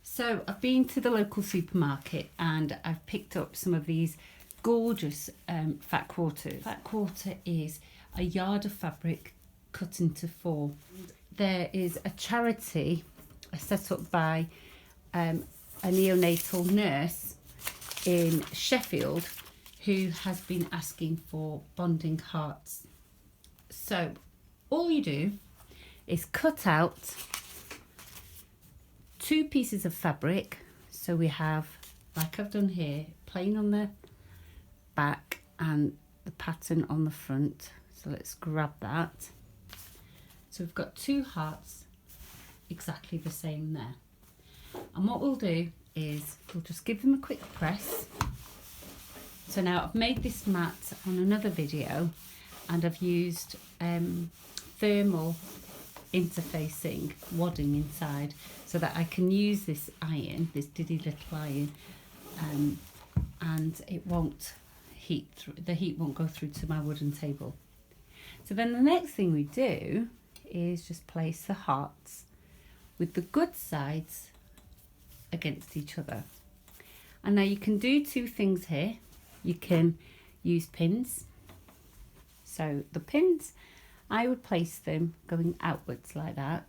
So I've been to the local supermarket and I've picked up some of these gorgeous fat quarters. Fat quarter is a yard of fabric cut into four. There is a charity set up by a neonatal nurse in Sheffield who has been asking for bonding hearts. So all you do is cut out 2 pieces of fabric. So we have, like I've done here, plain on the back and the pattern on the front. So let's grab that. So we've got 2 hearts exactly the same there. And what we'll do is we'll just give them a quick press. So now I've made this mat on another video and I've used thermal interfacing wadding inside so that I can use this iron, this diddy little iron, and it won't heat through, the heat won't go through to my wooden table. So then the next thing we do is just place the hearts with the good sides against each other. And now you can do 2 things here. You can use pins. So the pins, I would place them going outwards like that.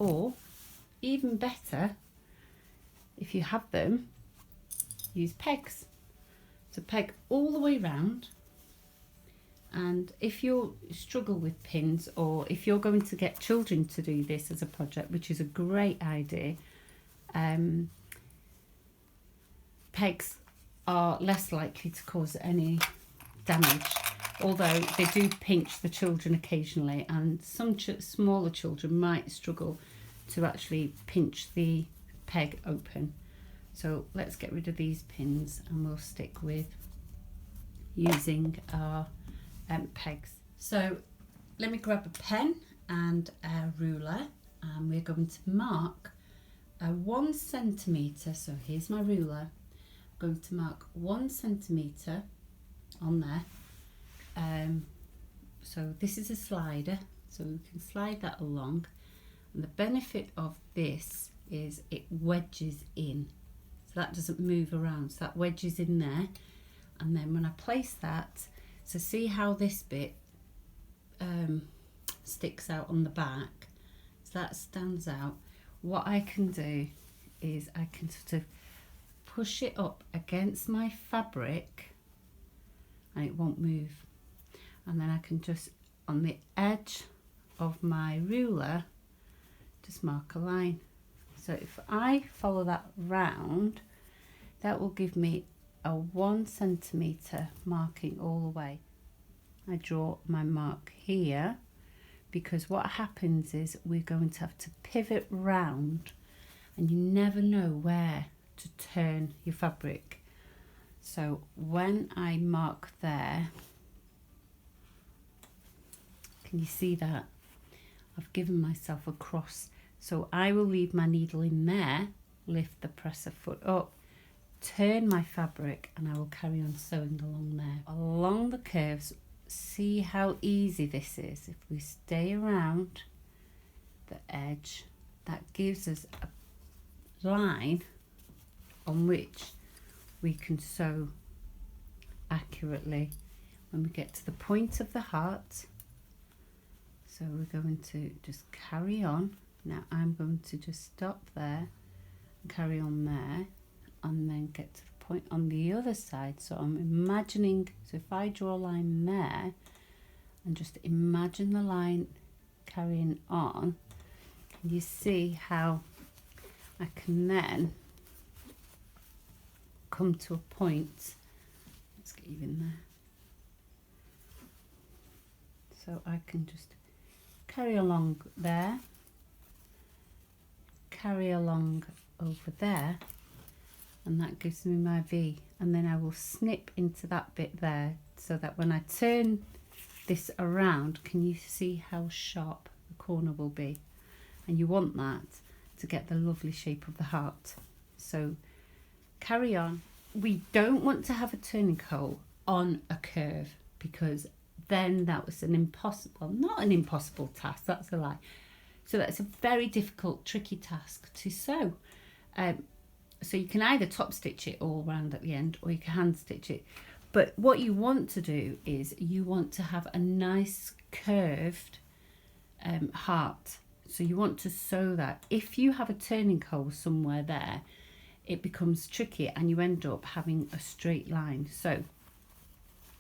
Or even better, if you have them, use pegs. So peg all the way round. And if you struggle with pins, or if you're going to get children to do this as a project, which is a great idea, pegs are less likely to cause any damage, although they do pinch the children occasionally, and some smaller children might struggle to actually pinch the peg open. So let's get rid of these pins and we'll stick with using our pegs. So let me grab a pen and a ruler, and we're going to mark 1 centimetre. So here's my ruler. I'm going to mark 1 centimetre on there. So this is a slider, so we can slide that along, and the benefit of this is it wedges in, so that doesn't move around, so that wedges in there. And then when I place that, so see how this bit sticks out on the back, so that stands out. What I can do is I can sort of push it up against my fabric and it won't move. And then I can just, on the edge of my ruler, just mark a line. So if I follow that round, that will give me a 1 centimetre marking all the way. I draw my mark here because what happens is we're going to have to pivot round, and you never know where to turn your fabric. So when I mark there, can you see that? I've given myself a cross. So I will leave my needle in there, lift the presser foot up, turn my fabric, and I will carry on sewing along there. Along the curves, see how easy this is. If we stay around the edge, that gives us a line on which we can sew accurately when we get to the point of the heart. So we're going to just carry on. Now I'm going to just stop there and carry on there, and then get to the point on the other side. So I'm imagining, so if I draw a line there and just imagine the line carrying on, you see how I can then come to a point. Let's get you in there. So I can just carry along there, carry along over there, and that gives me my V. And then I will snip into that bit there, so that when I turn this around, can you see how sharp the corner will be? And you want that to get the lovely shape of the heart. So carry on. We don't want to have a turning hole on a curve, because then that was an impossible, not an impossible task, that's a lie. So that's a very difficult, tricky task to sew. So you can either top stitch it all round at the end, or you can hand stitch it. But what you want to do is you want to have a nice curved heart. So you want to sew that. If you have a turning hole somewhere there, it becomes tricky and you end up having a straight line. So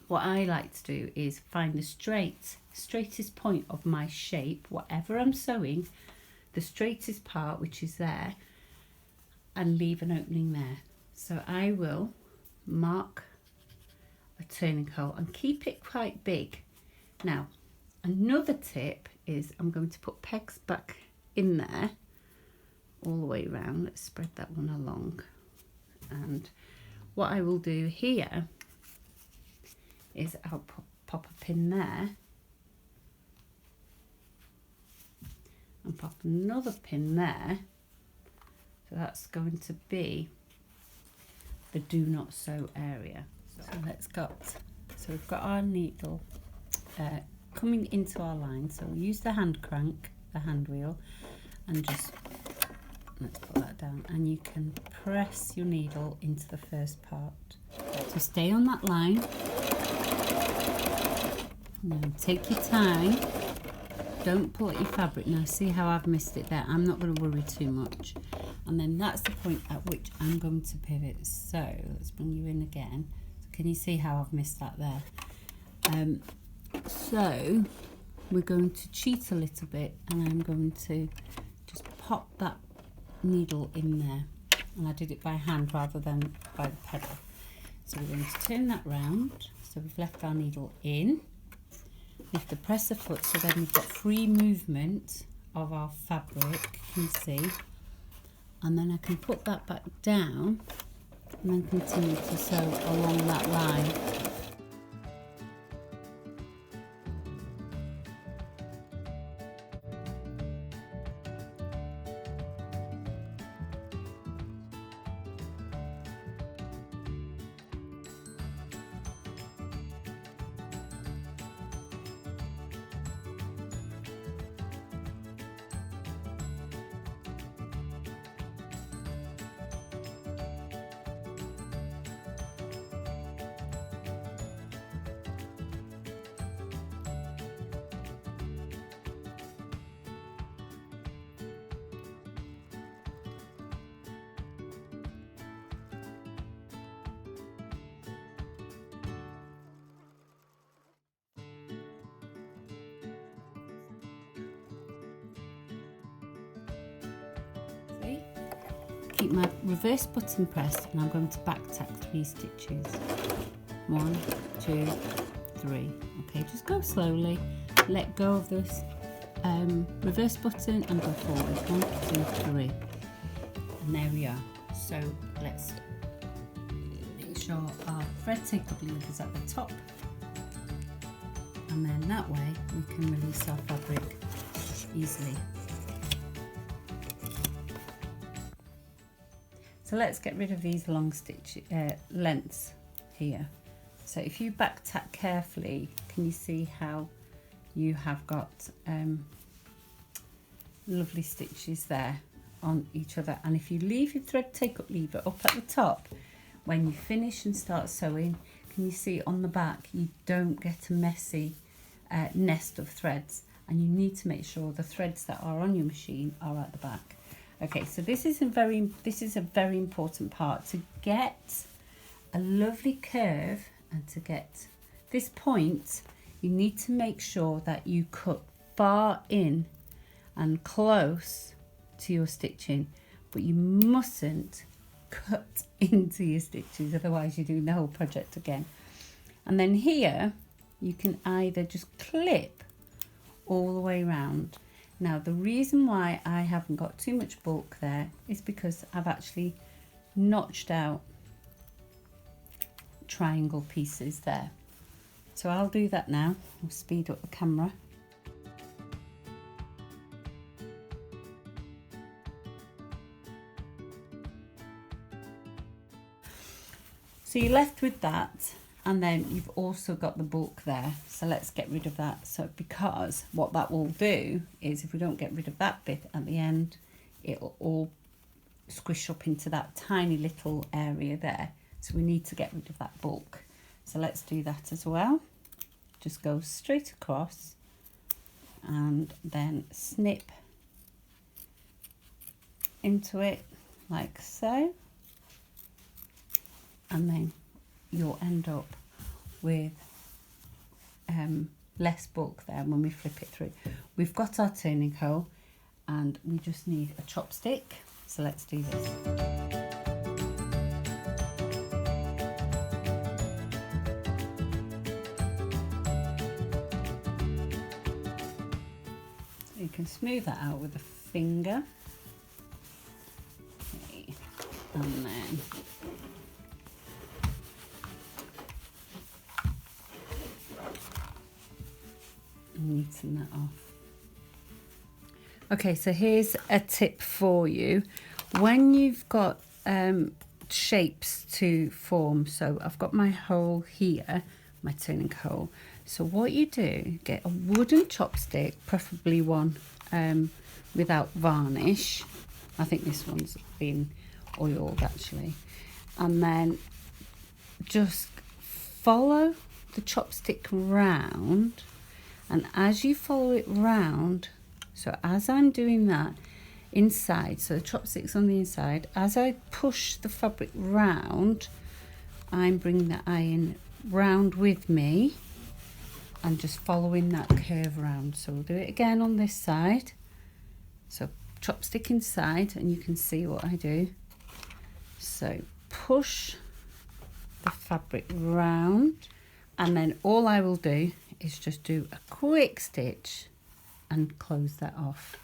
what I like to do is find the straightest point of my shape, whatever I'm sewing, the straightest part, which is there, and leave an opening there. So I will mark a turning hole and keep it quite big. Now, another tip is I'm going to put pegs back in there all the way around. Let's spread that one along. And what I will do here is I'll pop a pin there and pop another pin there. So that's going to be the do not sew area. So we've got our needle coming into our line. So we'll use the hand crank, the hand wheel, and just, let's put that down, and you can press your needle into the first part. So stay on that line. Now take your time. Don't pull at your fabric. Now see how I've missed it there. I'm not going to worry too much. And then that's the point at which I'm going to pivot. So let's bring you in again. So can you see how I've missed that there? So we're going to cheat a little bit, and I'm going to just pop that needle in there. And I did it by hand rather than by the pedal. So we're going to turn that round. So we've left our needle in. Lift the presser foot, so then we've got free movement of our fabric, you can see. And then I can put that back down and then continue to sew along that line. Keep my reverse button pressed, and I'm going to back tack 3 stitches. 1, 2, 3. Okay, just go slowly. Let go of this reverse button and go forward. 1, 2, 3. And there we are. So let's make sure our thread take-up lead is at the top, and then that way we can release our fabric easily. So let's get rid of these long stitch lengths here. So if you back tack carefully, can you see how you have got lovely stitches there on each other? And if you leave your thread take-up lever up at the top, when you finish and start sewing, can you see on the back you don't get a messy nest of threads, and you need to make sure the threads that are on your machine are at the back. Okay, so this is a very important part. To get a lovely curve and to get this point, you need to make sure that you cut far in and close to your stitching, but you mustn't cut into your stitches, otherwise you're doing the whole project again. And then here you can either just clip all the way around. Now the reason why I haven't got too much bulk there is because I've actually notched out triangle pieces there. So I'll do that now. I'll speed up the camera. So you're left with that, And then you've also got the bulk there, so let's get rid of that. So because what that will do is, if we don't get rid of that bit at the end, it'll all squish up into that tiny little area there. So we need to get rid of that bulk. So let's do that as well. Just go straight across and then snip into it like so, and then you'll end up with less bulk there when we flip it through. We've got our turning hole and we just need a chopstick, so let's do this. So you can smooth that out with a finger. Okay. And then neaten that off. Okay, so here's a tip for you. When you've got shapes to form, so I've got my hole here, my turning hole. So what you do, get a wooden chopstick, preferably one without varnish. I think this one's been oiled actually. And then just follow the chopstick round. And as you follow it round, so as I'm doing that inside, so the chopstick's on the inside, as I push the fabric round, I'm bringing the iron round with me and just following that curve round. So we'll do it again on this side. So chopstick inside, and you can see what I do. So push the fabric round, and then all I will do is just do a quick stitch and close that off.